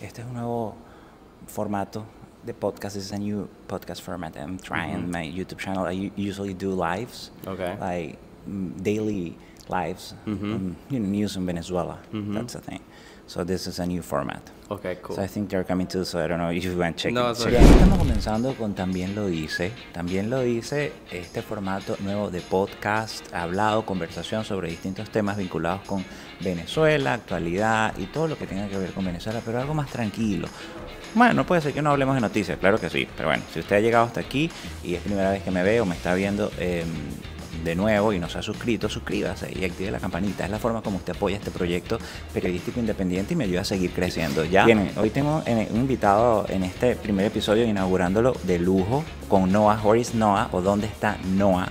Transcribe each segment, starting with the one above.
este es un nuevo formato de podcast. This is a new podcast format I'm trying. My YouTube channel, I usually do lives, like daily lives, news in Venezuela. That's the thing. So this is a new format. Okay, cool. So I think they're coming too, so I don't know if you want to check No, it. it's okay. Estamos comenzando con También Lo Dice. También Lo Dice, este formato nuevo de podcast, hablado, conversación sobre distintos temas vinculados con Venezuela, actualidad y todo lo que tenga que ver con Venezuela, pero algo más tranquilo. Bueno, puede ser que no hablemos de noticias, claro que sí, pero bueno, si usted ha llegado hasta aquí y es primera vez que me ve o me está viendo de nuevo y no se ha suscrito, suscríbase y active la campanita. Es la forma como usted apoya este proyecto periodístico independiente y me ayuda a seguir creciendo. Ya. Bien, hoy tengo un invitado en este primer episodio inaugurándolo de lujo con Noa, whereisnoa o ¿dónde está Noa?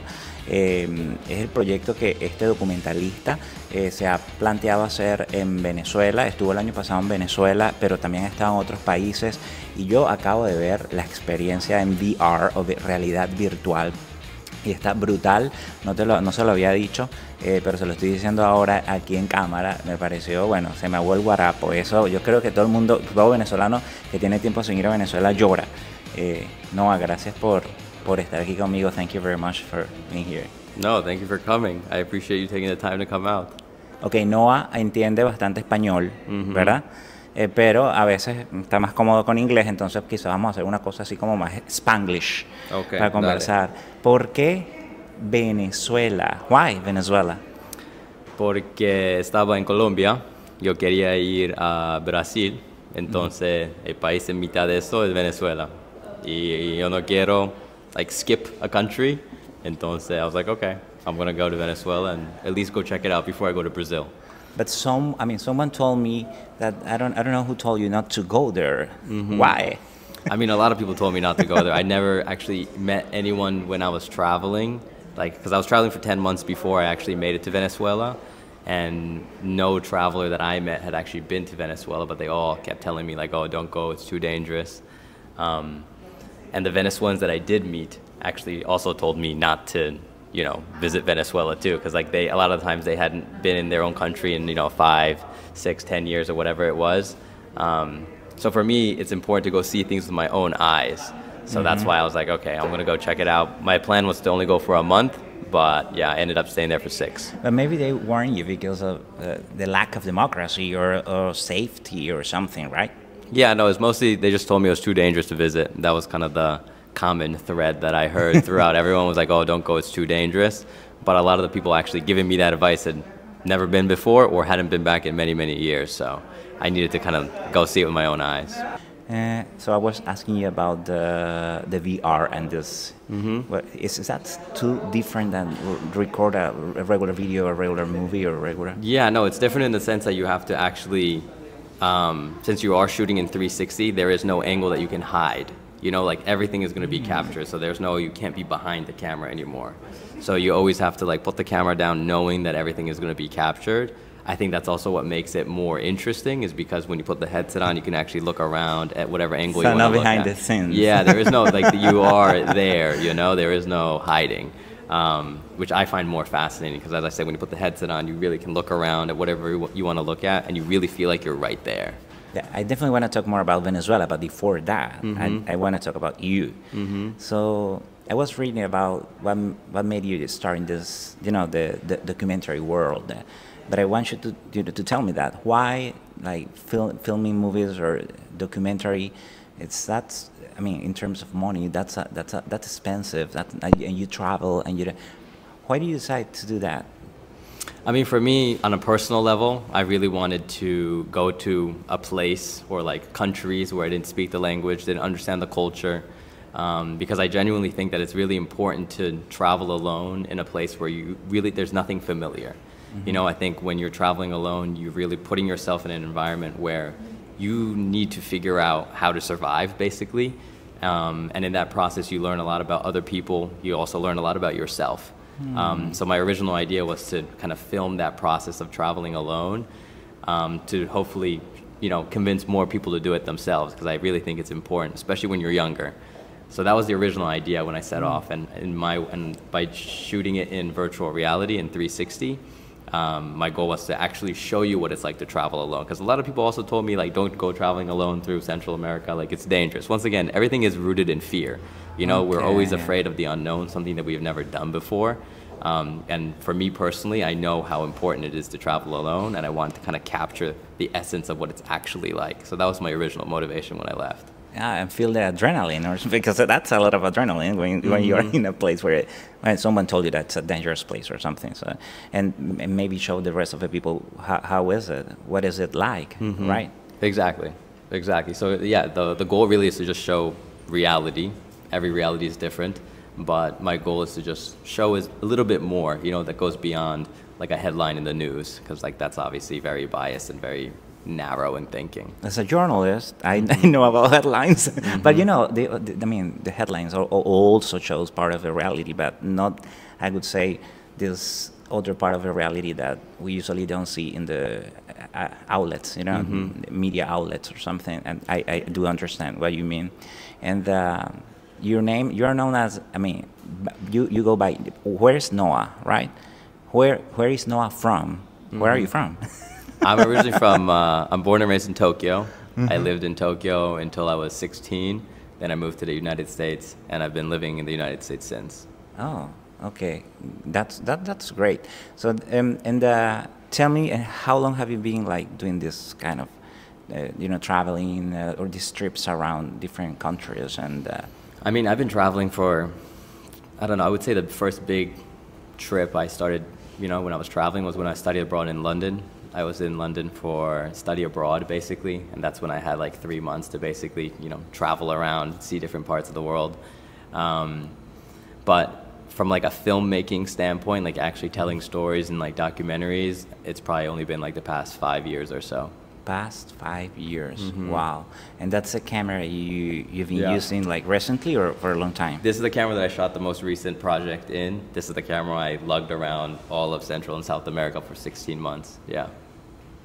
Es el proyecto que este documentalista se ha planteado hacer en Venezuela. Estuvo el año pasado en Venezuela, pero también ha estado en otros países. Y yo acabo de ver la experiencia en VR o de realidad virtual. Y está brutal, no se lo había dicho, pero se lo estoy diciendo ahora aquí en cámara. Me pareció, bueno, se me abuelo el guarapo. Eso, yo creo que todo el mundo, todo venezolano que tiene tiempo sin ir a Venezuela llora. Noa, gracias por estar aquí conmigo. Thank you very much for being here. No, thank you for coming. I appreciate you taking the time to come out. Ok, Noa entiende bastante español, ¿verdad? Pero a veces está más cómodo con inglés, entonces quizás vamos a hacer una cosa así como más Spanglish para conversar. Dale. ¿Por qué Venezuela? Why Venezuela? Porque estaba en Colombia, yo quería ir a Brasil, entonces el país en mitad de eso es Venezuela. Y yo no quiero skip a country, entonces I was like, okay, I'm going to go to Venezuela and at least go check it out before I go to Brazil. But someone told me that I don't know who told you not to go there. Why? I mean, a lot of people told me not to go there. I never actually met anyone when I was traveling, because I was traveling for 10 months before I actually made it to Venezuela, and no traveler that I met had actually been to Venezuela, but they all kept telling me oh, don't go, it's too dangerous. And the Venezuelans that I did meet actually also told me not to visit Venezuela too, because a lot of times they hadn't been in their own country in 5, 6, 10 years or whatever it was. So for me, it's important to go see things with my own eyes. So that's why I was like, okay, I'm gonna go check it out. My plan was to only go for a month, but yeah, I ended up staying there for 6. But maybe they warned you because of the lack of democracy or safety or something, right? Yeah, no, it's mostly they just told me it was too dangerous to visit. That was kind of the common thread that I heard throughout. Everyone was like, oh, don't go, it's too dangerous. But a lot of the people actually giving me that advice had never been before or hadn't been back in many, many years. So I needed to kind of go see it with my own eyes. So I was asking you about the VR and this. Is that too different than record a regular video, a regular movie, or regular? Yeah, no, it's different in the sense that you have to actually, since you are shooting in 360, there is no angle that you can hide. Everything is going to be captured, so you can't be behind the camera anymore. So you always have to put the camera down knowing that everything is going to be captured. I think that's also what makes it more interesting, is because when you put the headset on, you can actually look around at whatever angle you want to look at. So not behind the scenes. Yeah, there is no, you are there, there is no hiding, which I find more fascinating, because as I said, when you put the headset on, you really can look around at whatever you want to look at, and you really feel like you're right there. Yeah, I definitely want to talk more about Venezuela, but before that, I want to talk about you. So I was reading about what made you start in this, the documentary world. But I want you to tell me that why, filming movies or documentary, in terms of money, that's expensive. And you travel and why do you decide to do that? I mean, for me, on a personal level, I really wanted to go to a place or countries where I didn't speak the language, didn't understand the culture, because I genuinely think that it's really important to travel alone in a place where there's nothing familiar. I think when you're traveling alone, you're really putting yourself in an environment where you need to figure out how to survive, basically. And in that process, you learn a lot about other people. You also learn a lot about yourself. So my original idea was to kind of film that process of traveling alone, to hopefully, convince more people to do it themselves, because I really think it's important, especially when you're younger. So that was the original idea when I set off, and by shooting it in virtual reality in 360, my goal was to actually show you what it's like to travel alone. Because a lot of people also told me, like, don't go traveling alone through Central America. Like, it's dangerous. Once again, everything is rooted in fear. You know, we're always afraid of the unknown, something that we've never done before. And for me personally, I know how important it is to travel alone, and I wanted to kind of capture the essence of what it's actually like. So that was my original motivation when I left. Yeah, and feel the adrenaline, or because that's a lot of adrenaline when you're in a place where when someone told you that's a dangerous place or something. So, and maybe show the rest of the people how is it, what is it like, right? Exactly. So yeah, the goal really is to just show reality. Every reality is different, but my goal is to just show is a little bit more, you know, that goes beyond like a headline in the news, because like that's obviously very biased and very narrow in thinking. As a journalist, I know about headlines, but you know, I mean, the headlines also shows part of the reality, but not, I would say, this other part of the reality that we usually don't see in the outlets, you know, media outlets or something. And I do understand what you mean. And your name, you are known as, I mean, you go by, where's Noah, right? Where is Noah from? Where are you from? I'm originally from, I'm born and raised in Tokyo. I lived in Tokyo until I was 16. Then I moved to the United States, and I've been living in the United States since. Oh, okay. That's great. So, tell me, how long have you been like doing this kind of, you know, traveling or these trips around different countries? And I mean, I've been traveling for, I don't know, I would say the first big trip I started, you know, when I was traveling was when I studied abroad in London. I was in London for study abroad, basically, and that's when I had like 3 months to basically, you know, travel around, see different parts of the world. But from like a filmmaking standpoint, like actually telling stories and like documentaries, it's probably only been like the past 5 years or so. Past 5 years, wow! And that's a camera you've been using like recently or for a long time? This is the camera that I shot the most recent project in. This is the camera I lugged around all of Central and South America for 16 months. Yeah.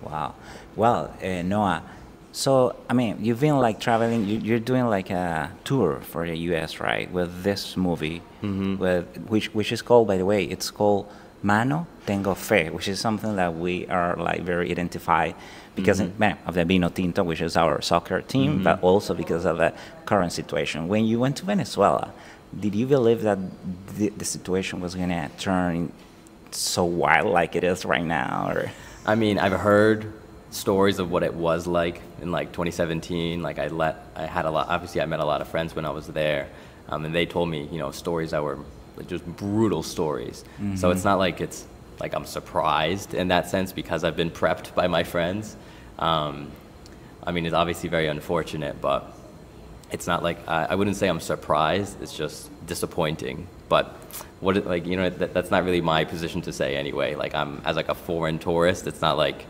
Wow. Well, Noah, so, I mean, you've been like traveling, you're doing like a tour for the US, right? With this movie, which is called, by the way, it's called Mano, Tengo, which is something that we are like very identified because of the Vino Tinto, which is our soccer team, but also because of the current situation. When you went to Venezuela, did you believe that the situation was going to turn so wild like it is right now? Or? I mean, I've heard stories of what it was like in like 2017. Like I had a lot, obviously I met a lot of friends when I was there, and they told me, you know, stories that were just brutal stories. So it's not like it's like I'm surprised in that sense because I've been prepped by my friends. I mean, it's obviously very unfortunate, but it's not like I wouldn't say I'm surprised. It's just disappointing. But like, you know, that's not really my position to say anyway. Like I'm as like a foreign tourist, it's not like,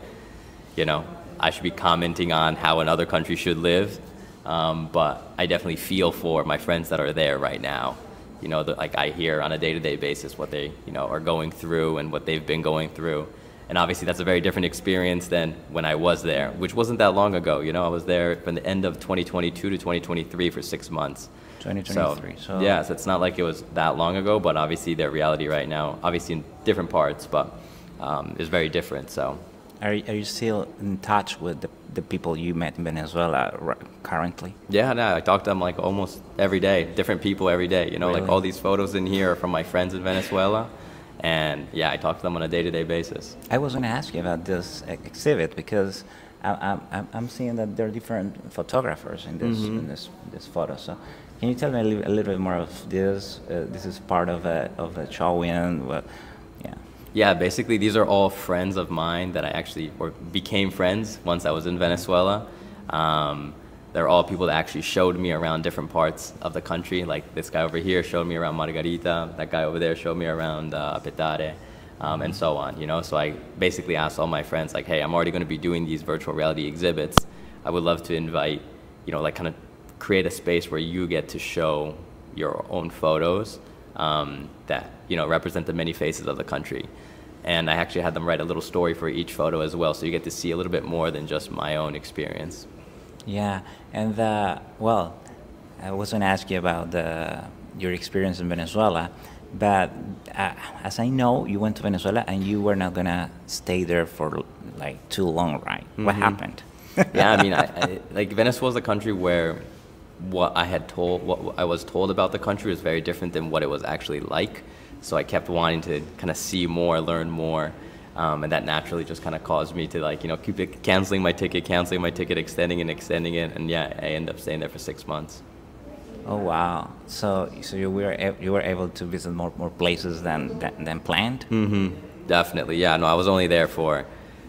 you know, I should be commenting on how another country should live. But I definitely feel for my friends that are there right now. You know, like I hear on a day-to-day basis what they, you know, are going through and what they've been going through. And obviously that's a very different experience than when I was there, which wasn't that long ago. You know, I was there from the end of 2022 to 2023 for 6 months. 2023. So yeah, so it's not like it was that long ago, but obviously their reality right now, obviously in different parts, but is very different. So, are you still in touch with the people you met in Venezuela currently? Yeah, no, I talk to them like almost every day, different people every day. You know, really? Like all these photos in here are from my friends in Venezuela. And yeah, I talk to them on a day-to-day basis. I was going to ask you about this exhibit because I'm seeing that there are different photographers in this photo. So, can you tell me a little bit more of this? This is part of a showing. Well, yeah. Yeah, basically these are all friends of mine that I actually became friends once I was in Venezuela. They're all people that actually showed me around different parts of the country. Like this guy over here showed me around Margarita. That guy over there showed me around petare, and so on. You know, so I basically asked all my friends, like, hey, I'm already going to be doing these virtual reality exhibits. I would love to invite, you know, like kind of create a space where you get to show your own photos that, you know, represent the many faces of the country. And I actually had them write a little story for each photo as well, so you get to see a little bit more than just my own experience. Yeah, and well, I was going to ask you about your experience in Venezuela, But as I know, you went to Venezuela and you were not gonna stay there for like too long, right? What happened? Yeah, I mean, I like Venezuela is a country where what I was told about the country was very different than what it was actually like. So I kept wanting to kind of see more, learn more, and that naturally just kind of caused me to like, you know, keep canceling my ticket, extending it, and yeah, I ended up staying there for 6 months. Oh wow! So you were able to visit more places than planned. Definitely, yeah. No, I was only there for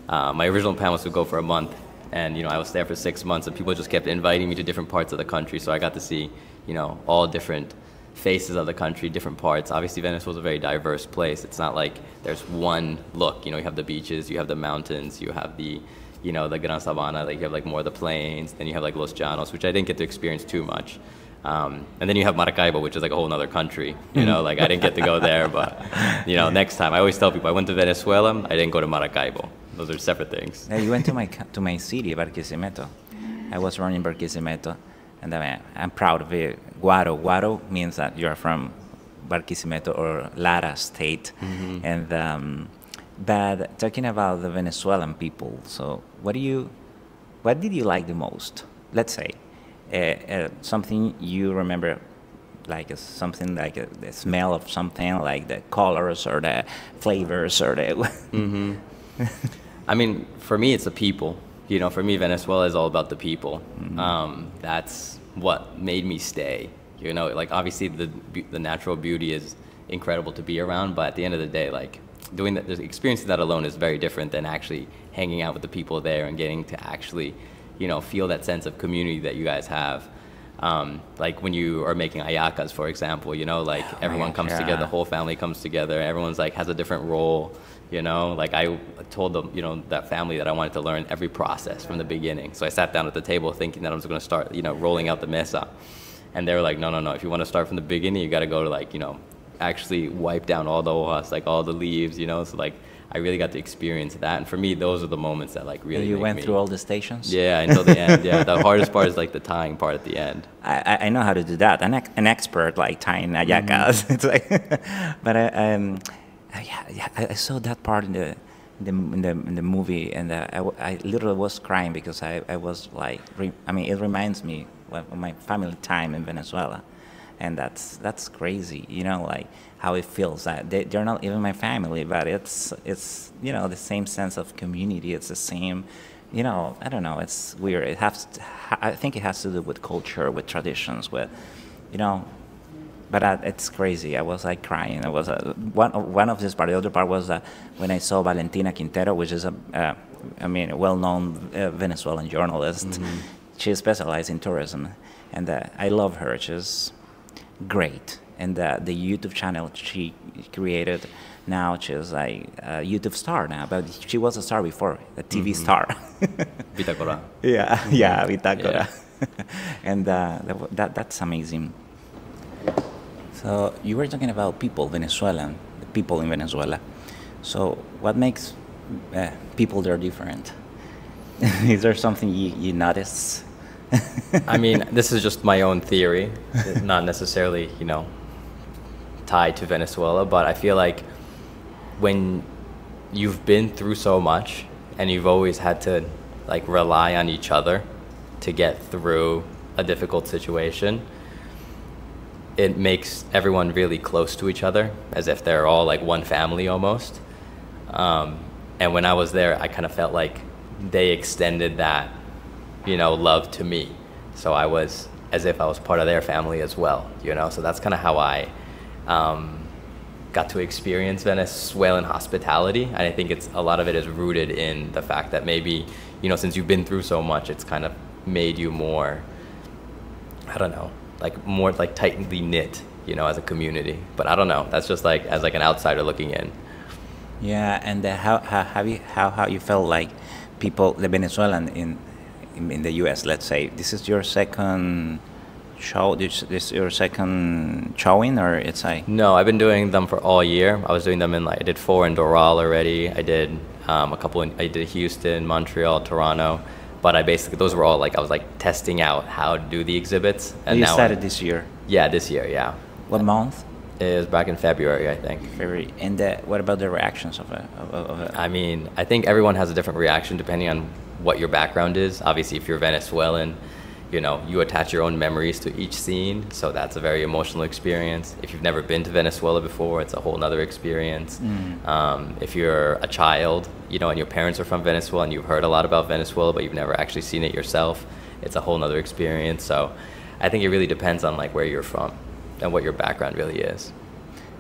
my original plan was to go for a month, and you know I was there for 6 months, and people just kept inviting me to different parts of the country, so I got to see, you know, all different faces of the country, different parts. Obviously, Venezuela is a very diverse place. It's not like there's one look. You know, you have the beaches, you have the mountains, you have the, you know, the gran sabana. Like you have like more of the plains. Then you have like Los Llanos, which I didn't get to experience too much. And then you have Maracaibo, which is like a whole other country. You know, like I didn't get to go there, but you know, next time. I always tell people I went to Venezuela. I didn't go to Maracaibo. Those are separate things. Yeah, you went to my city, Barquisimeto. I was running Barquisimeto, and I'm proud of it. Guaro means that you're from Barquisimeto or Lara state, and but talking about the Venezuelan people. So what did you like the most? Let's say. Something you remember, like something like the smell of something, like the colors or the flavors or the. I mean, for me, it's the people. You know, for me, Venezuela is all about the people. That's what made me stay. You know, like obviously the natural beauty is incredible to be around, but at the end of the day, like doing that, experiencing that alone is very different than actually hanging out with the people there and getting to actually, you know, feel that sense of community that you guys have. Like when you are making ayacas, for example, you know, like everyone comes together, the whole family comes together, everyone's like has a different role, you know, like I told them, you know, that family that I wanted to learn every process from the beginning. So I sat down at the table thinking that I was going to start, you know, rolling out the mesa. And they were like, no, if you want to start from the beginning, you got to go to like, you know, actually wipe down all the hojas, like all the leaves, you know, so like I really got to experience that. And for me, those are the moments that like really. You went through all the stations? Yeah, until the end. Yeah, the hardest part is like the tying part at the end. I know how to do that. I'm an expert like tying ayacas. It's like, but I saw that part in the movie, and I literally was crying because I was like, it reminds me of my family time in Venezuela. And that's crazy, you know, like how it feels. They're not even my family, but it's you know, the same sense of community. It's the same, you know, I don't know. It's weird. I think it has to do with culture, with traditions, with, you know. But it's crazy. I was like crying. It was one of this part. The other part was when I saw Valentina Quintero, which is a well-known Venezuelan journalist. She specializes in tourism, and I love her. She's great. And the YouTube channel she created, now she's like a YouTube star now, but she was a star before, a TV star. Bitácora. Yeah, Bitácora. And that's amazing. So you were talking about people in Venezuela. So what makes people there different? Is there something you notice? I mean, this is just my own theory, not necessarily, you know, tied to Venezuela, but I feel like when you've been through so much and you've always had to like rely on each other to get through a difficult situation, it makes everyone really close to each other, as if they're all like one family almost. And when I was there, I kind of felt like they extended that, you know, love to me. So I was as if I was part of their family as well, you know? So that's kind of how I got to experience Venezuelan hospitality. And I think a lot of it is rooted in the fact that maybe, you know, since you've been through so much, it's kind of made you more, I don't know, like more like tightly knit, you know, as a community. But I don't know, that's just like as like an outsider looking in. Yeah, and how you felt like people, the Venezuelan in the U.S., let's say, this is your second show, this is your second showing, or it's like? No, I've been doing them for all year. I was doing them in I did 4 in Doral already. I did a couple I did Houston, Montreal, Toronto. But those were all I was testing out how to do the exhibits. And you started this year? Yeah, this year, yeah. What month? is back in February, I think. February. And what about the reactions of it? I mean, I think everyone has a different reaction depending on what your background is. Obviously, if you're Venezuelan, you know, you attach your own memories to each scene, so that's a very emotional experience. If you've never been to Venezuela before, it's a whole nother experience. If you're a child, you know, and your parents are from Venezuela and you've heard a lot about Venezuela, but you've never actually seen it yourself, it's a whole nother experience. So I think it really depends on like where you're from and what your background really is.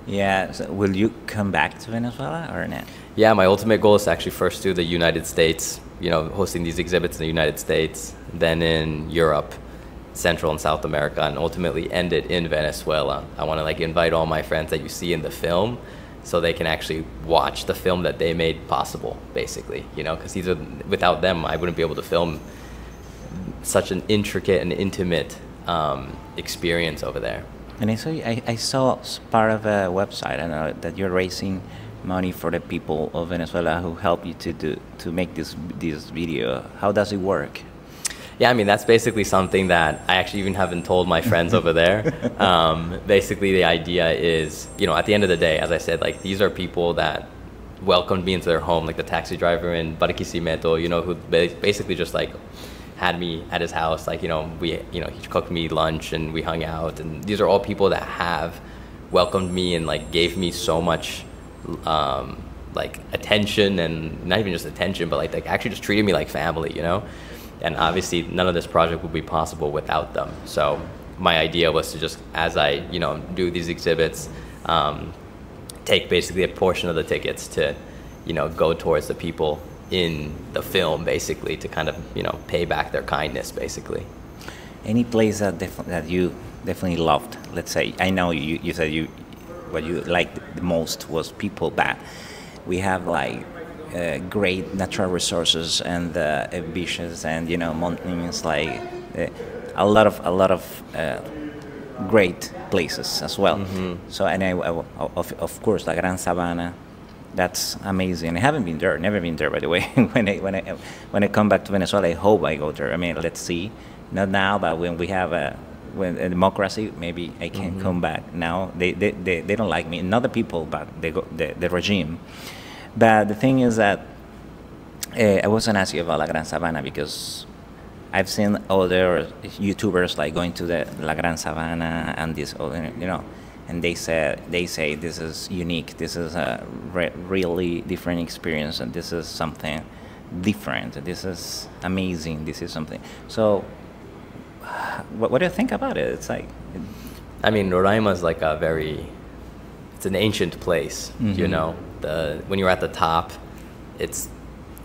Yeah, so will you come back to Venezuela or not? Yeah, my ultimate goal is to actually first do the United States, you know, hosting these exhibits in the United States, then in Europe, Central and South America, and ultimately end it in Venezuela. I want to like invite all my friends that you see in the film so they can actually watch the film that they made possible, basically, you know, because without them, I wouldn't be able to film such an intricate and intimate experience over there. And I saw part of a website, I know, that you're raising money for the people of Venezuela who help you to make this video. How does it work? Yeah, I mean, that's basically something that I actually even haven't told my friends over there. Basically, the idea is, you know, at the end of the day, as I said, like, these are people that welcomed me into their home, like the taxi driver in Barquisimeto, you know, who basically just, like, had me at his house, like, he cooked me lunch and we hung out. And these are all people that have welcomed me and, like, gave me so much like attention, and not even just attention, but like actually just treated me like family, you know. And obviously none of this project would be possible without them. So my idea was to just, as I, you know, do these exhibits, take basically a portion of the tickets to, you know, go towards the people in the film, basically, to kind of, you know, pay back their kindness, basically. Any place that you definitely loved? Let's say, I know you said what you liked the most was people, but we have like great natural resources and beaches and, you know, mountains, like a lot of great places as well. So, and of course, la Gran Sabana, that's amazing. I haven't been there, never been there, by the way. when I come back to Venezuela, I hope I go there. I mean, let's see, not now, but when we have a democracy, maybe I can come back. Now they don't like me, not the people, but the regime. But the thing is that I wasn't asking about La Gran Sabana because I've seen other YouTubers like going to the La Gran Sabana and this, you know, and they say this is unique, this is a really different experience, and this is something different, this is amazing, this is something. So what do you think about it? It's like, I mean, Roraima is like it's an ancient place, you know. When you're at the top, it's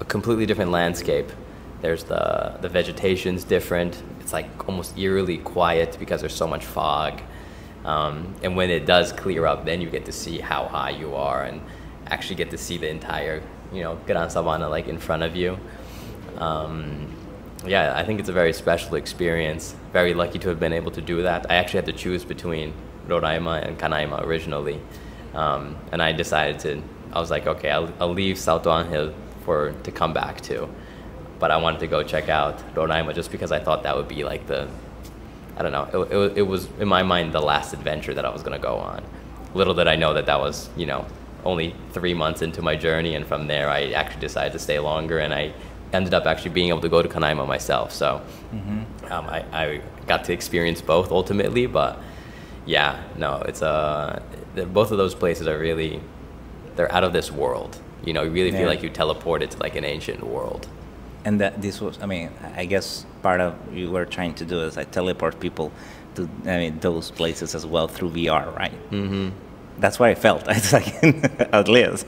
a completely different landscape. There's the vegetation's different. It's like almost eerily quiet because there's so much fog. And when it does clear up, then you get to see how high you are and actually get to see the entire, you know, Gran Sabana like in front of you. Yeah, I think it's a very special experience. Very lucky to have been able to do that. I actually had to choose between Roraima and Canaima originally. And I decided I was like, okay, I'll leave Salto Angel to come back to. But I wanted to go check out Roraima just because I thought that would be like I don't know, it was in my mind the last adventure that I was going to go on. Little did I know that was, you know, only 3 months into my journey, and from there I actually decided to stay longer, and I ended up actually being able to go to Canaima myself. So I got to experience both ultimately, but yeah, no, it's both of those places are really, they're out of this world. You know, you really feel like you teleported to like an ancient world. And that this was, I mean, I guess part of you were trying to do is like teleport people to, I mean, those places as well through VR, right? That's what I felt. It's like, at least.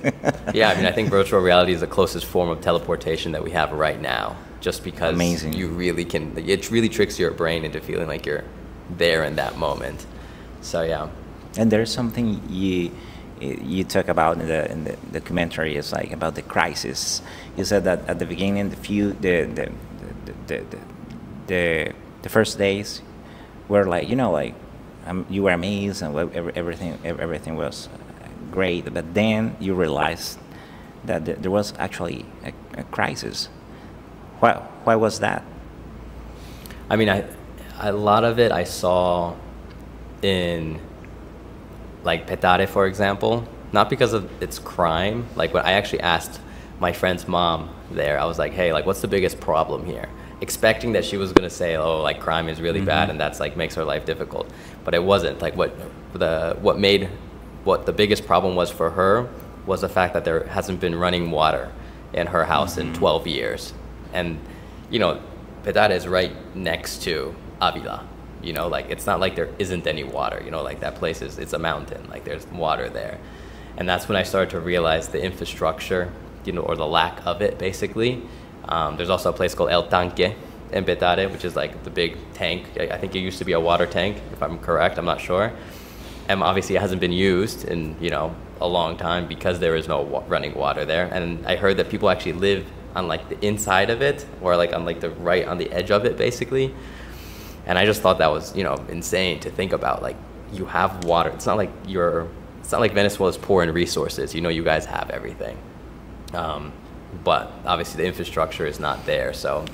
Yeah, I mean, I think virtual reality is the closest form of teleportation that we have right now, just because Amazing. You really can, it really tricks your brain into feeling like you're there in that moment. So yeah. And there's something you talk about in the documentary, is like about the crisis. You said that at the beginning, the first days were like, you know, like you were amazed and everything was great, but then you realized that there was actually a crisis. Why was that? I mean, a lot of it I saw in like petare, for example, not because of its crime. Like when I actually asked my friend's mom there, I was like, hey, like what's the biggest problem here? Expecting that she was gonna say, oh, like crime is really bad and that's like makes her life difficult. But it wasn't. Like what the biggest problem was for her was the fact that there hasn't been running water in her house in 12 years. And, you know, Petare is right next to Avila. You know, like it's not like there isn't any water, you know, like that place it's a mountain, like there's water there. And that's when I started to realize the infrastructure, you know, or the lack of it, basically. There's also a place called El Tanque in Petare, which is like the big tank. I think it used to be a water tank, if I'm correct, I'm not sure. And obviously it hasn't been used in, you know, a long time because there is no running water there. And I heard that people actually live on like the inside of it, or like on like the right on the edge of it, basically. And I just thought that was, you know, insane to think about. Like you have water. It's not like Venezuela's poor in resources. You know, you guys have everything. But obviously the infrastructure is not there. So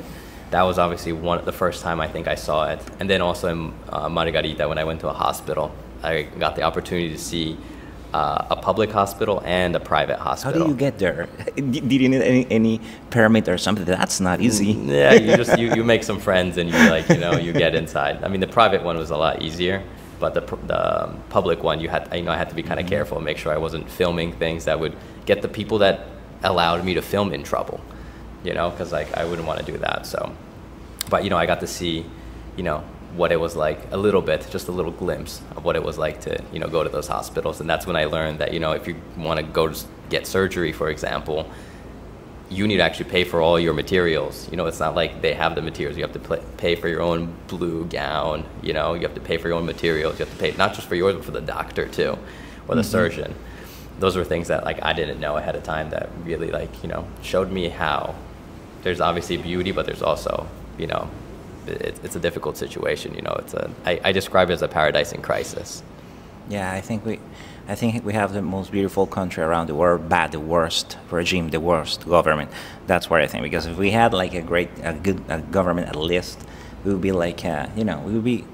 that was obviously the first time I think I saw it. And then also in Margarita, when I went to a hospital, I got the opportunity to see a public hospital and a private hospital. How do you get there? Did you need any permit or something? That's not easy. Yeah, you make some friends and you like, you know, you get inside. I mean, the private one was a lot easier, but the public one, I had to be kind of careful and make sure I wasn't filming things that would get the people that allowed me to film in trouble, you know, because like I wouldn't want to do that. So, but you know, I got to see, you know, what it was like a little bit, just a little glimpse of what it was like to, you know, go to those hospitals. And that's when I learned that, you know, if you want to go to get surgery, for example, you need to actually pay for all your materials. You know, it's not like they have the materials. You have to pay for your own blue gown, you know, you have to pay for your own materials. You have to pay not just for yours, but for the doctor too, or the surgeon. Those were things that like I didn't know ahead of time that really like, you know, showed me how there's obviously beauty, but there's also, you know, it's a difficult situation, you know. I describe it as a paradise in crisis. Yeah, I think we have the most beautiful country around the world, but the worst regime, the worst government. That's what I think. Because if we had like a good government, at least we would be like, you know, we would be,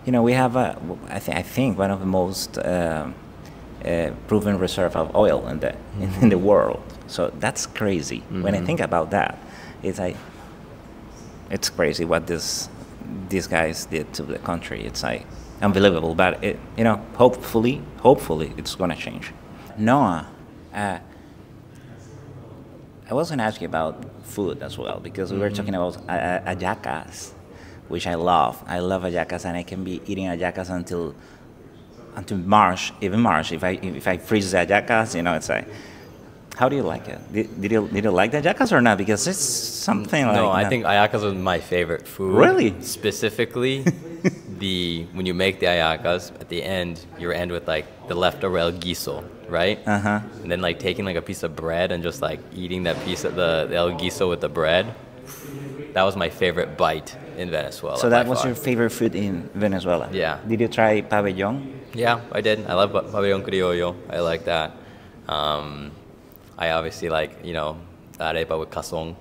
you know, we have I think one of the most proven reserve of oil in the world. So that's crazy. When I think about that, it's crazy what these guys did to the country. It's like unbelievable, but you know, hopefully it's gonna change. Noah, I was gonna ask you about food as well, because we were talking about hallacas, which I love. I love hallacas, and I can be eating hallacas until March, even March. If I freeze the hallacas, you know, it's like. How do you like it? Did you like the hallacas or not? Because it's something like... No, I think hallacas was my favorite food. Really? Specifically, when you make the hallacas, at the end, you end with like the leftover el guiso, right? Uh-huh. And then like taking like a piece of bread and just like eating that piece of the el guiso with the bread. That was my favorite bite in Venezuela. So that was your favorite food in Venezuela? Yeah. Did you try pabellón? Yeah, I did. I love pabellón criollo. I like that. I obviously like, you know, arepa with cazón.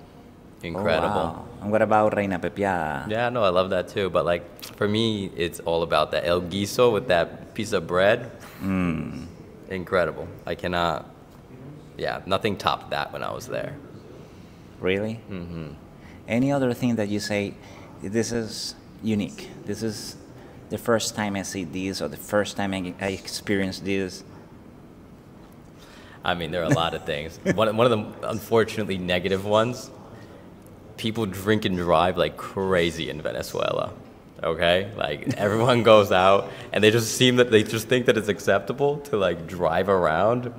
Incredible. Oh, wow. And what about reina pepiada? Yeah, no, I love that too. But like, for me, it's all about the el guiso with that piece of bread. Incredible. I cannot, nothing topped that when I was there. Really? Mm-hmm. Any other thing that you say, this is unique, this is the first time I see this, or the first time I experience this? I mean, there are a lot of things. One of the unfortunately negative ones, people drink and drive like crazy in Venezuela. Okay? Like everyone goes out and they just think that it's acceptable to like drive around.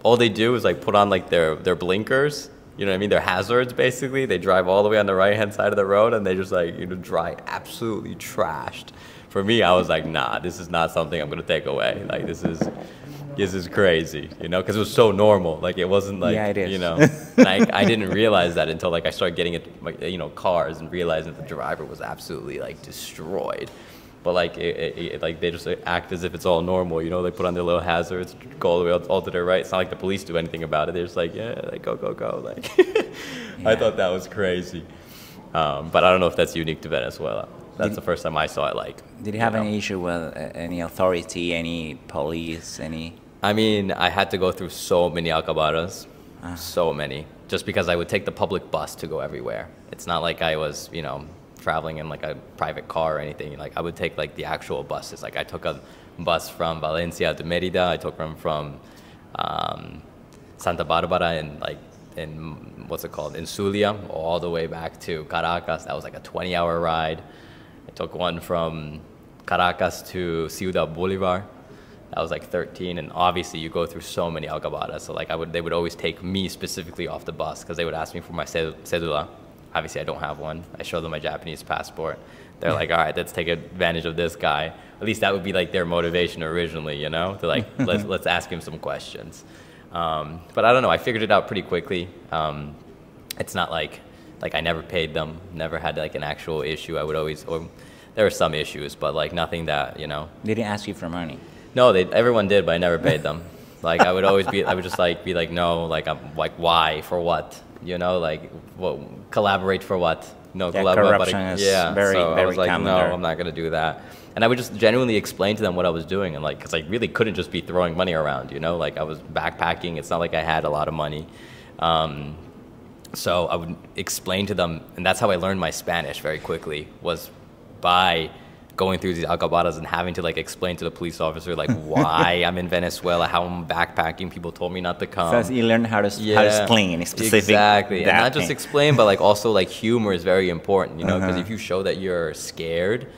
All they do is like put on like their blinkers, you know what I mean? Their hazards basically. They drive all the way on the right hand side of the road and they just like, you know, drive absolutely trashed. For me, I was like, nah, this is not something I'm gonna take away. Like this is crazy, you know, because it was so normal. Like it wasn't like, you know, and I didn't realize that until like I started getting you know, cars and realizing that the driver was absolutely like destroyed. But like like they just act as if it's all normal, you know. They put on their little hazards, go all the way all to their right. It's not like the police do anything about it. They're just like, yeah, like go. Like I thought that was crazy. But I don't know if that's unique to Venezuela. That's the first time I saw it. Like, Did you have any issue with any authority, any police, any? I mean, I had to go through so many alcabaras, so many, just because I would take the public bus to go everywhere. It's not like I was, traveling in like a private car or anything. Like, I would take like the actual buses. Like, I took a bus from Valencia to Merida. I took one from Santa Barbara and like in what's it called, in Zulia, all the way back to Caracas. That was like a 20-hour ride. I took one from Caracas to Ciudad Bolivar. That was like 13, and obviously you go through so many alcabaras. So like they would always take me specifically off the bus because they would ask me for my cedula. Obviously I don't have one. I show them my Japanese passport. They're like, all right, let's take advantage of this guy. At least that would be like their motivation originally, They're like, let's ask him some questions. But I don't know. I figured it out pretty quickly. It's not like I never paid them, never had like an actual issue. I would always, or there were some issues, but like nothing that, They didn't ask you for money. No, everyone did, but I never paid them. Like I would just like be like, no, like I'm like, why, for what, like what, collaborate for what? No, yeah, corruption is very, so very I was like, common no, there. I'm not gonna do that. And I would just genuinely explain to them what I was doing, and like, because I really couldn't just be throwing money around, like I was backpacking. It's not like I had a lot of money. So I would explain to them, and that's how I learned my Spanish very quickly, was by going through these alcabaras and having to like explain to the police officer like why I'm in Venezuela, how I'm backpacking. People told me not to come. So you learn how to explain specific. Exactly, and not just thing. explain, but like also like humor is very important, because if you show that you're scared,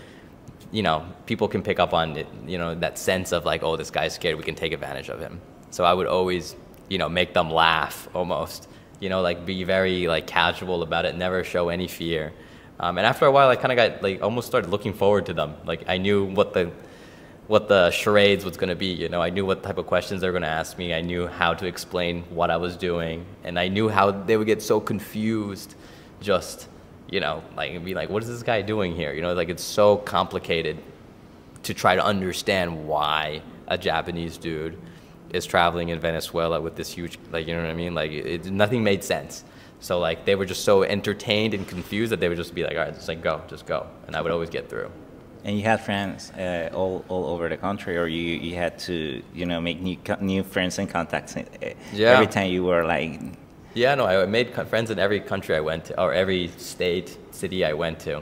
people can pick up on it, that sense of like, oh, this guy's scared, we can take advantage of him. So I would always, make them laugh almost, like be very like casual about it, never show any fear. And after a while, I kind of got like almost started looking forward to them. Like I knew what the charades was going to be. I knew what type of questions they were going to ask me. I knew how to explain what I was doing, and I knew how they would get so confused. Just like be like, what is this guy doing here? Like it's so complicated to try to understand why a Japanese dude is traveling in Venezuela with this huge, like, you know what I mean? Like nothing made sense. So like they were just so entertained and confused that they would just be like, all right, just go. And I would always get through. And you had friends all over the country, or you had to, make new friends and contacts every time you were like... Yeah, no, I made friends in every country I went to, or every city I went to.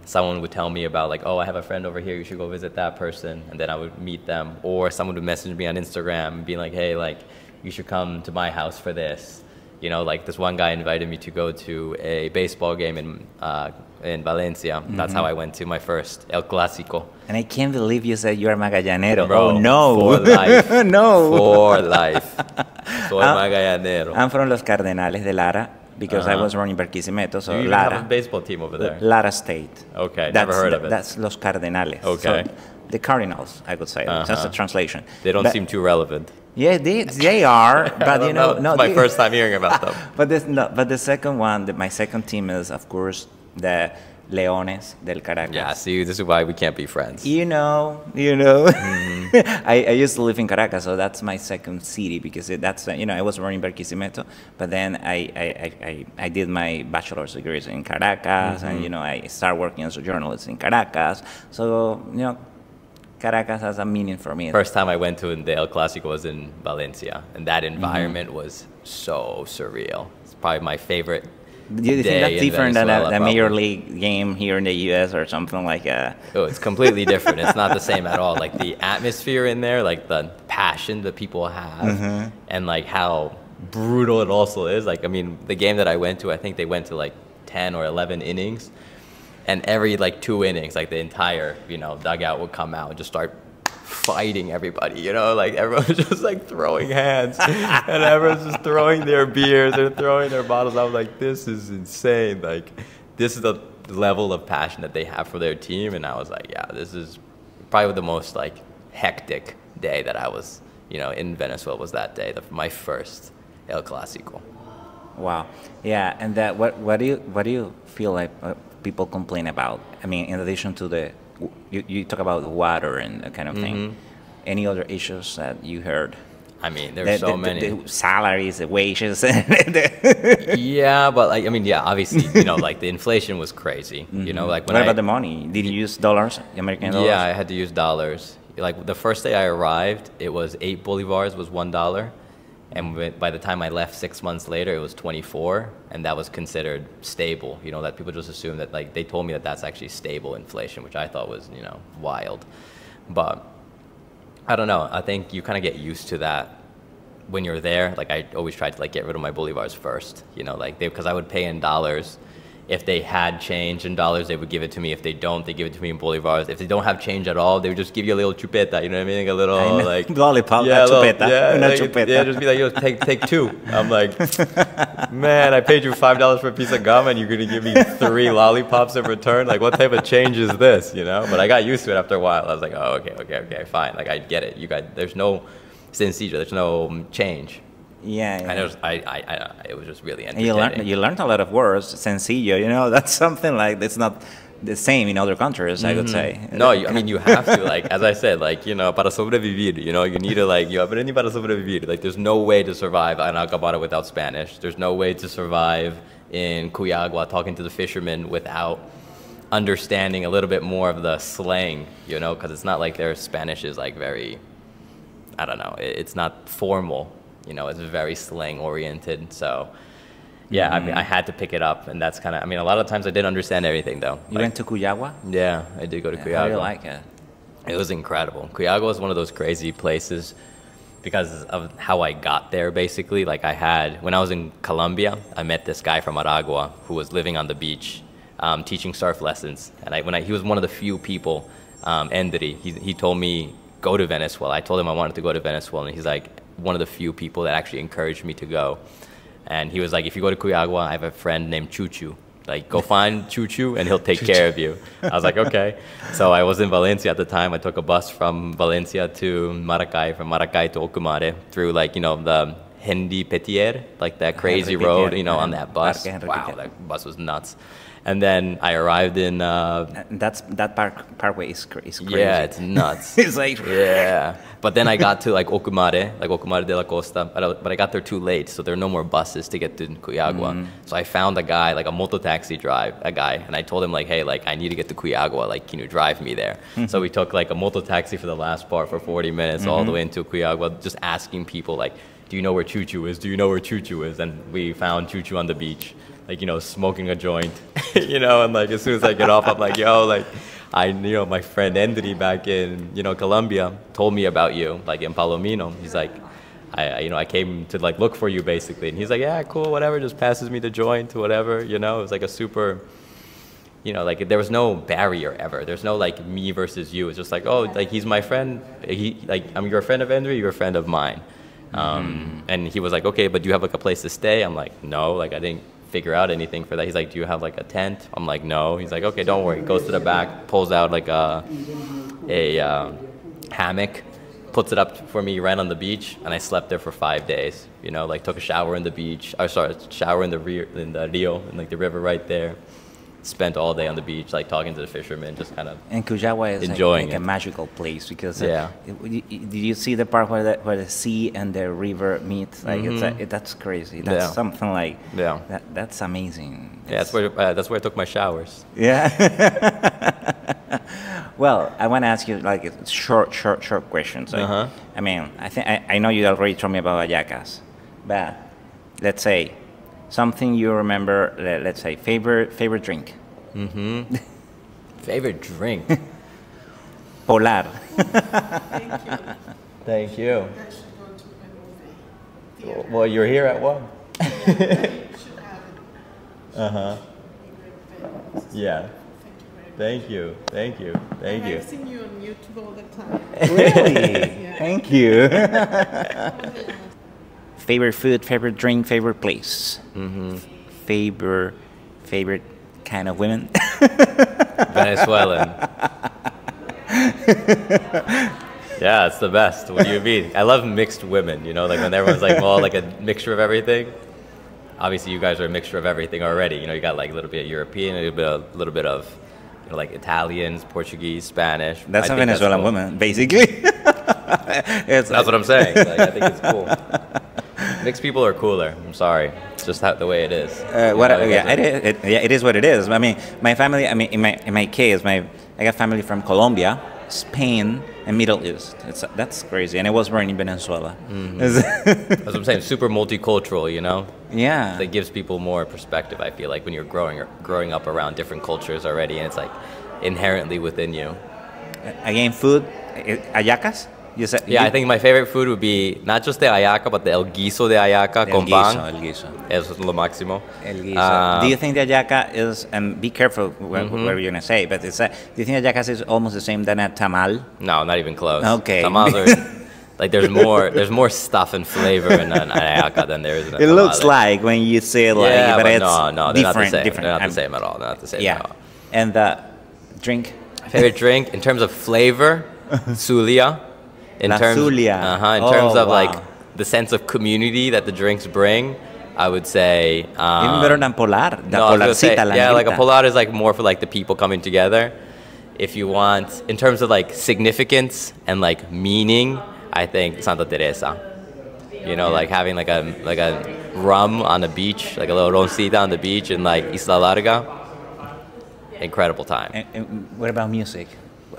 Someone would tell me about like, oh, I have a friend over here, you should go visit that person. And then I would meet them. Or someone would message me on Instagram and be like, hey, like, you should come to my house for this. Like this one guy invited me to go to a baseball game in Valencia. Mm-hmm. That's how I went to my first El Clásico. And I can't believe you said you're Magallanero. Bro, oh, no. For life. No. For life. Soy Magallanero. I'm from Los Cardenales de Lara because I was running Barquisimeto. So you even Lara. have a baseball team over there. Lara State. Okay, never heard of it. That's Los Cardenales. Okay. So the Cardinals, I could say. That's the translation. They don't seem too relevant. Yeah, they are, but no, it's my first time hearing about them. But the second one, my second team is, of course, the Leones del Caracas. Yeah, see, this is why we can't be friends. Mm-hmm. I used to live in Caracas, so that's my second city because that's I was running Barquisimeto, but then I did my bachelor's degrees in Caracas, and I started working as a journalist in Caracas. So Caracas has a meaning for me. First time I went to the El Clásico was in Valencia, and that environment was so surreal. It's probably my favorite. Do you think that's different than a Major probably. League game here in the U.S. or something like that? Oh, it's completely different. It's not the same at all. Like the atmosphere in there, like the passion that people have, and like how brutal it also is. Like, I mean, the game that I went to, I think they went to like 10 or 11 innings. And every like 2 innings, like the entire, dugout would come out and just start fighting everybody, like everyone's just like throwing hands and everyone's just throwing their beers and throwing their bottles. I was like, this is insane. Like, this is the level of passion that they have for their team. And I was like, yeah, this is probably the most like hectic day that I was, in Venezuela was that day, my first El Clásico. Wow. Yeah. And that, what do you feel like people complain about? I mean, in addition to you talk about water and that kind of thing. Any other issues that you heard? I mean, there's so many. The salaries, the wages. Yeah, but like, I mean, yeah, obviously, you know, like the inflation was crazy. You know, like when What about the money? Did you use dollars, American dollars? Yeah, I had to use dollars. Like the first day I arrived, it was 8 bolivars was $1. And by the time I left 6 months later, it was 24, and that was considered stable. You know, that people just assume that, like, they told me that that's actually stable inflation, which I thought was, you know, wild. But I don't know. I think you kind of get used to that when you're there. Like, I always tried to, like, get rid of my bolivars first, you know, like, because I would pay in dollars. If they had change in dollars, they would give it to me. If they don't, they give it to me in bolivars. If they don't have change at all, they would just give you a little chupeta, you know what I mean? Like a little, like... Lollipop, yeah, chupeta. Yeah, Una like, chupeta. Yeah, just be like, yo, take 2. I'm like, man, I paid you $5 for a piece of gum and you're going to give me 3 lollipops in return? Like, what type of change is this, you know? But I got used to it after a while. I was like, oh, okay, fine. Like, I get it. You guys, there's no sencillo, there's no change. Yeah, and it was just really entertaining. entertaining. You learned a lot of words, sencillo. You know, that's something like it's not the same in other countries. I would say. No, I mean you have to. Like as I said, like you know, para sobrevivir. You know, you need to like you aprendí para sobrevivir. Like there's no way to survive in Acapara without Spanish. There's no way to survive in Cuyagua talking to the fishermen without understanding a little bit more of the slang. You know, because it's not like their Spanish is like very, I don't know. It's not formal. You know, it's very slang oriented. So, yeah, I mean, I had to pick it up, and that's kind of. I mean, a lot of times I didn't understand everything though. You went to Cuyagua? Yeah, I did go to Cuyagua. How do you like it? It was incredible. Cuyagua was one of those crazy places because of how I got there. Basically, like when I was in Colombia, I met this guy from Aragua who was living on the beach, teaching surf lessons, and he was one of the few people. Endri, he told me go to Venezuela. I told him I wanted to go to Venezuela, and he's like one of the few people that actually encouraged me to go. And he was like, if you go to Cuyagua, I have a friend named Chuchu. Like, go find Chuchu and he'll take care of you. I was like, okay. So I was in Valencia at the time. I took a bus from Valencia to Maracay, from Maracay to Ocumare, through like, you know, the Henry Petier, like that crazy road, you know, on that bus. Wow, that bus was nuts. And then I arrived in... that parkway is crazy. Yeah, it's nuts. It's like... Yeah. But then I got to like Ocumare de la Costa, but I got there too late, so there are no more buses to get to Cuyagua. So I found a guy, like a moto taxi guy, and I told him like, hey, like I need to get to Cuyagua, like can you drive me there? So we took like a moto taxi for the last part for 40 minutes all the way into Cuyagua, just asking people like, do you know where Chuchu is? Do you know where Chuchu is? And we found Chuchu on the beach, like, you know, smoking a joint, you know, and like as soon as I get off, I'm like, yo, like, you know, my friend Endri back in, you know, Colombia told me about you, like in Palomino. He's like, I came to like look for you basically. And he's like, yeah, cool, whatever, just passes me the joint, whatever, you know. It was like a super, you know, like there was no barrier ever. There's no like me versus you. It's just like, oh, like he's my friend. I'm your friend of Endri, you're a friend of mine. And he was like, okay, but do you have like a place to stay? I'm like, no, like I didn't figure out anything for that. He's like, do you have like a tent? I'm like, no. He's like, okay, don't worry. Goes to the back, pulls out like a hammock, puts it up for me right on the beach, and I slept there for 5 days. You know, like took a shower in the beach. Shower in the Rio, in like the river right there. Spent all day on the beach, like talking to the fishermen, just kind of and Cuyagua is enjoying like a magical place because did you see the part where the sea and the river meet? Like that's crazy. That's something like that's amazing. Yeah, that's where I took my showers. Yeah. Well, I want to ask you like short questions. Like, I mean, I know you already told me about hallacas, but let's say. Something you remember, let's say, favorite drink. Favorite drink? Polar. Thank you. Well, you're here at 1. Yeah. Thank you. I've seen you on YouTube all the time. Really? Yeah. Thank you. Favorite food, favorite drink, favorite place. Favorite kind of women. Venezuelan. Yeah, it's the best. What do you mean? I love mixed women, you know, like when everyone's like, well, like a mixture of everything. Obviously, you guys are a mixture of everything already. You know, you got like a little bit of European, a little bit of, you know, like Italians, Portuguese, Spanish. That's a Venezuelan woman, basically. It's That's what I'm saying. Like, I think it's cool. Mixed people are cooler. I'm sorry. It's just the way it is. It is what it is. I mean, my family. I mean, in my case, I got family from Colombia, Spain, and Middle East. That's crazy. And I was born in Venezuela. That's what I'm saying. Super multicultural, you know? Yeah. That gives people more perspective, I feel like, when you're growing up around different cultures already, and it's like inherently within you. Again, food, hallacas? You said, I think my favorite food would be not just the hallaca, but the el guiso de hallaca con pan. El guiso. Eso es lo máximo. El guiso. Do you think the hallaca is, and be careful what you're going to say, but do you think the hallaca is almost the same than a tamal? No, not even close. Okay. Tamales are, like, there's more stuff and flavor in an hallaca than there is in a It tamale. looks like when you say it like, yeah, but it's no, they're not the same. different. They're not the same at all. They're not the same at all. And the drink? Favorite drink in terms of flavor, Zulia. In terms of like the sense of community that the drinks bring, I would say. Even better than Polar. Like a Polar is like more for like the people coming together. If you want, in terms of like significance and like meaning, I think Santa Teresa. You know, like having like a rum on the beach, like a little roncita on the beach in like Isla Larga. Incredible time. And what about music?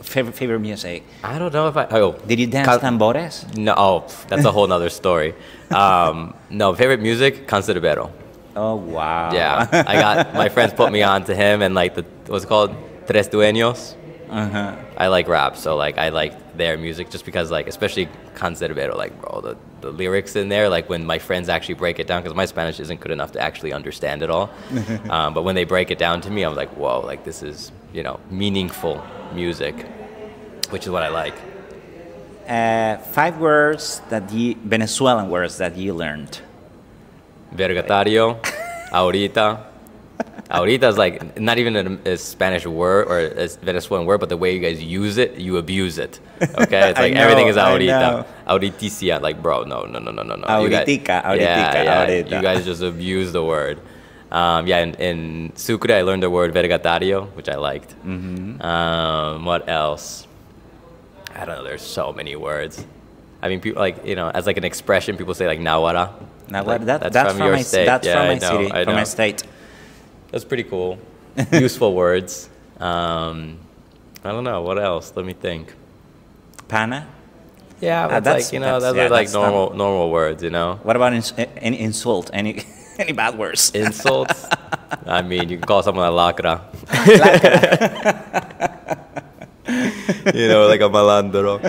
Favorite music? I don't know if Did you dance tambores? No, that's a whole nother story. No, favorite music, Cancerbero. Oh, wow. Yeah, I got, my friends put me on to him, and like what's it called? Tres Dueños. I like rap, so like I like their music just because, like, especially Cancerbero, like, bro, the lyrics in there, like when my friends actually break it down, because my Spanish isn't good enough to actually understand it all. But when they break it down to me, I'm like, whoa, like this is, you know, meaningful music, which is what I like. 5 words Venezuelan words that you learned. Vergatario, ahorita. Ahorita is like not even a Spanish word or a Venezuelan word, but the way you guys use it, you abuse it. Okay, it's like everything is ahorita, ahoriticia. Like, bro, no. Ahoritica. You guys just abuse the word. In Sucre, I learned the word vergatario, which I liked. What else? I don't know. There's so many words. I mean, people, like, you know, as like an expression, people say like nawara. Nawara. That's from my state. That's from my city, from my state. That's pretty cool. Useful words. I don't know. What else? Let me think. Pana? Yeah, but that's like, you know, those are like normal words, you know. What about any insult? Any bad words? Insults? I mean, you can call someone a lacra. You know, like a malandro.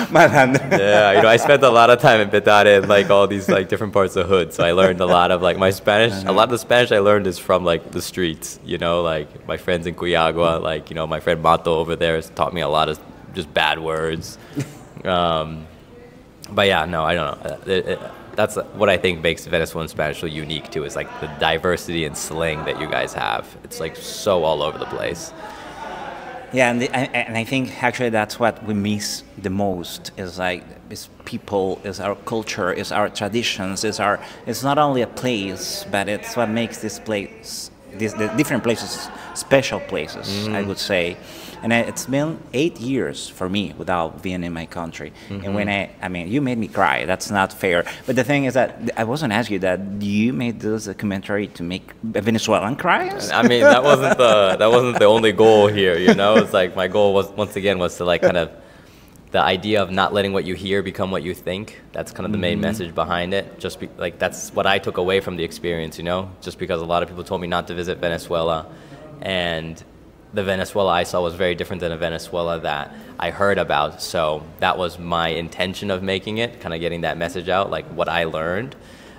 Yeah, you know, I spent a lot of time in Petare and like all these like different parts of hood, so I learned a lot of like my Spanish. A lot of the Spanish I learned is from like the streets, you know, like my friends in Cuyagua, like, you know, my friend Mato over there has taught me a lot of just bad words. But yeah, no, I don't know. That's what I think makes Venezuelan Spanish so unique too, is like the diversity and slang that you guys have. It's like so all over the place. Yeah, and I think actually that's what we miss the most, is like is people, is our culture, is our traditions, it's not only a place, but it's what makes this place, the different places, special places, I would say. And it's been 8 years for me without being in my country. And when I mean, you made me cry. That's not fair. But the thing is that I wasn't asking you that. You made this documentary to make Venezuelan cry? I mean, that wasn't the only goal here. You know, it's like my goal was to like kind of the idea of not letting what you hear become what you think. That's kind of the main message behind it. Like that's what I took away from the experience. You know, just because a lot of people told me not to visit Venezuela, and the Venezuela I saw was very different than a Venezuela that I heard about. So that was my intention of making it, kind of getting that message out, like what I learned.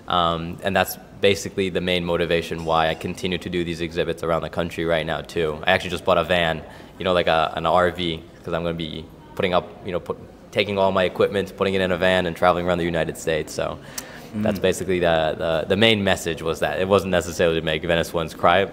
And that's basically the main motivation why I continue to do these exhibits around the country right now too. I actually just bought a van, you know, like an RV, because I'm going to be putting up, you know, taking all my equipment, putting it in a van and traveling around the United States. So that's basically the main message, was that it wasn't necessarily to make Venezuelans cry.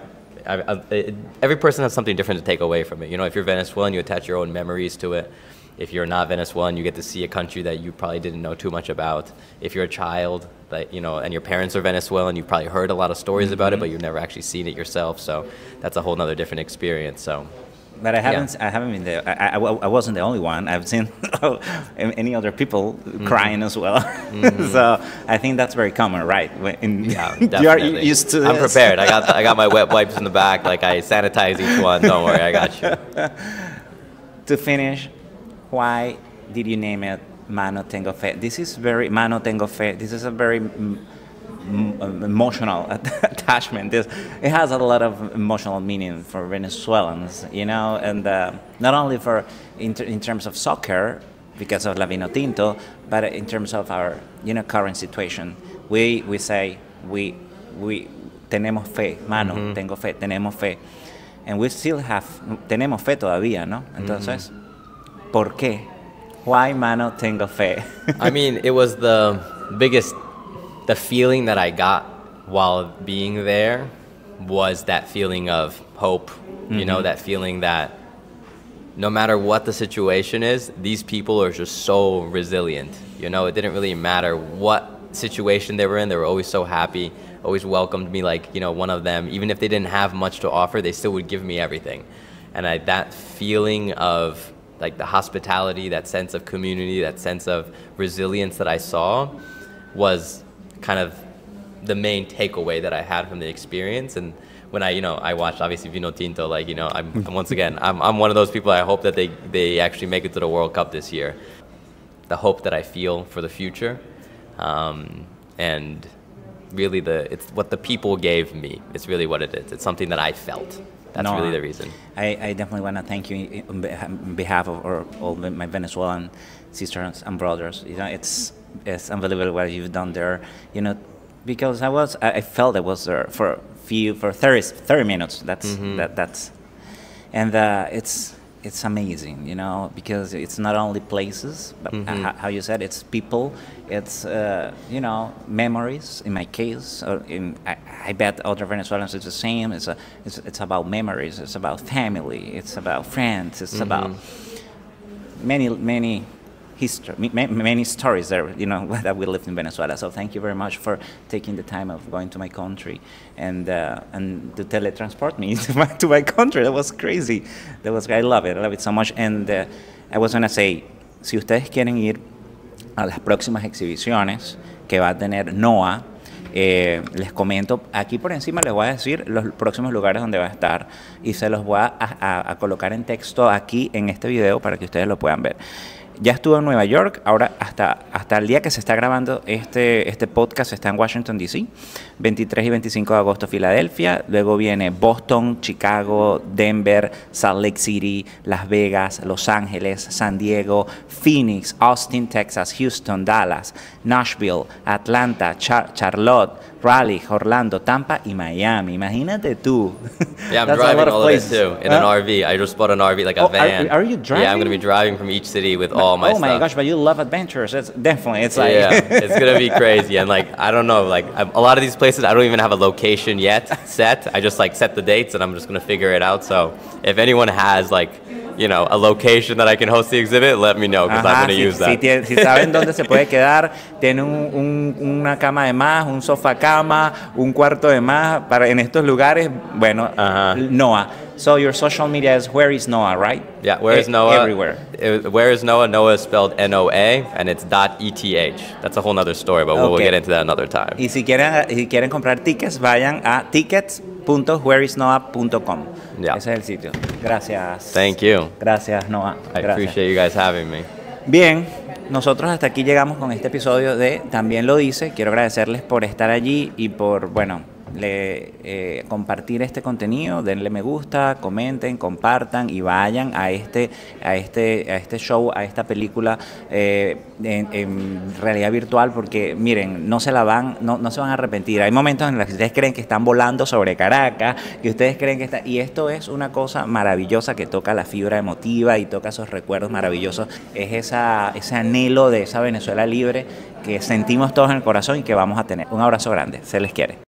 Every person has something different to take away from it. You know, if you're Venezuelan, you attach your own memories to it. If you're not Venezuelan, you get to see a country that you probably didn't know too much about. If you're a child, that, you know, and your parents are Venezuelan, you've probably heard a lot of stories about it, but you've never actually seen it yourself. So that's a whole nother different experience. So But I haven't been there. I wasn't the only one. I've seen any other people crying as well. So I think that's very common, right? Yeah, You are definitely. used to this. I'm prepared. I got my wet wipes in the back. Like I sanitize each one. Don't worry, I got you. To finish, why did you name it Mano, tengo fe? This is very Mano, tengo fe. This is a very emotional attachment. It has a lot of emotional meaning for Venezuelans, you know, and not only for in terms of soccer because of la vino tinto, but in terms of our, you know, current situation. We say we tenemos fe, Mano, tengo fe, tenemos fe, and we still tenemos fe todavía, ¿no? Entonces, ¿por qué? Why Mano, tengo fe? I mean, it was the feeling that I got while being there was that feeling of hope, you know, that feeling that no matter what the situation is, these people are just so resilient. You know, it didn't really matter what situation they were always so happy, always welcomed me like, you know, one of them. Even if they didn't have much to offer, they still would give me everything. And that feeling of like the hospitality, that sense of community, that sense of resilience that I saw was kind of the main takeaway that I had from the experience. And when I watched obviously Vino Tinto, like, you know, I'm once again, I'm one of those people. I hope that they actually make it to the World Cup this year. The hope that I feel for the future, and really it's what the people gave me. It's really what it is. It's something that I felt. That's really the reason. I definitely want to thank you on behalf of all my Venezuelan sisters and brothers. You know, it's unbelievable what you've done there. You know, because I felt I was there for 30 minutes. That's and it's amazing, you know, because it's not only places, but how you said, it's people, it's you know, memories. In my case, I bet other Venezuelans it's the same. It's about memories. It's about family. It's about friends. It's about many stories there, you know, that we lived in Venezuela. So thank you very much for taking the time of going to my country and to teletransport me to my country. That was crazy. I love it so much. And I was gonna say, si ustedes quieren ir a las próximas exhibiciones que va a tener NOA, les comento, aquí por encima les voy a decir los próximos lugares donde va a estar y se los voy a colocar en texto aquí en este video para que ustedes lo puedan ver. Ya estuvo en Nueva York, ahora hasta el día que se está grabando este podcast está en Washington, D.C., 23 y 25 de agosto Filadelfia, luego viene Boston, Chicago, Denver, Salt Lake City, Las Vegas, Los Ángeles, San Diego, Phoenix, Austin, Texas, Houston, Dallas, Nashville, Atlanta, Charlotte, Raleigh, Orlando, Tampa y Miami. Imagínate tú. Yeah, I'm driving all of this too in an RV. I just bought an RV, like a van. Are you driving? Yeah, I'm going to be driving from each city with all my stuff. Oh my gosh, but you love adventures. It's definitely, it's like... Yeah, it's going to be crazy. And like, I don't know, like a lot of these places, I don't even have a location yet set. I just like set the dates and I'm just going to figure it out. So if anyone has like, you know, a location that I can host the exhibit, let me know, because I'm going to use that. Si saben dónde se puede quedar, tiene una cama de más, un sofá cama, un cuarto de más para en estos lugares, bueno, Noah. So your social media is Where is Noah, right? Yeah, Where is Noah? Everywhere. Where is Noah? Noah is spelled N-O-A, and it's .eth. That's a whole other story, but we'll get into that another time. Y si quieren comprar tickets, vayan a tickets.whereisnoa.com. Yeah. Ese es el sitio. Gracias. Thank you. Gracias, Noah. I appreciate you guys having me. Bien, nosotros hasta aquí llegamos con este episodio de También Lo Dice. Quiero agradecerles por estar allí y por, compartir este contenido. Denle me gusta, comenten, compartan y vayan a este show, a esta película en realidad virtual, porque miren, no se van a arrepentir. Hay momentos en los que ustedes creen que están volando sobre Caracas, que ustedes creen que y esto es una cosa maravillosa que toca la fibra emotiva y toca esos recuerdos maravillosos. Es ese anhelo de esa Venezuela libre que sentimos todos en el corazón y que vamos a tener. Un abrazo grande, se les quiere.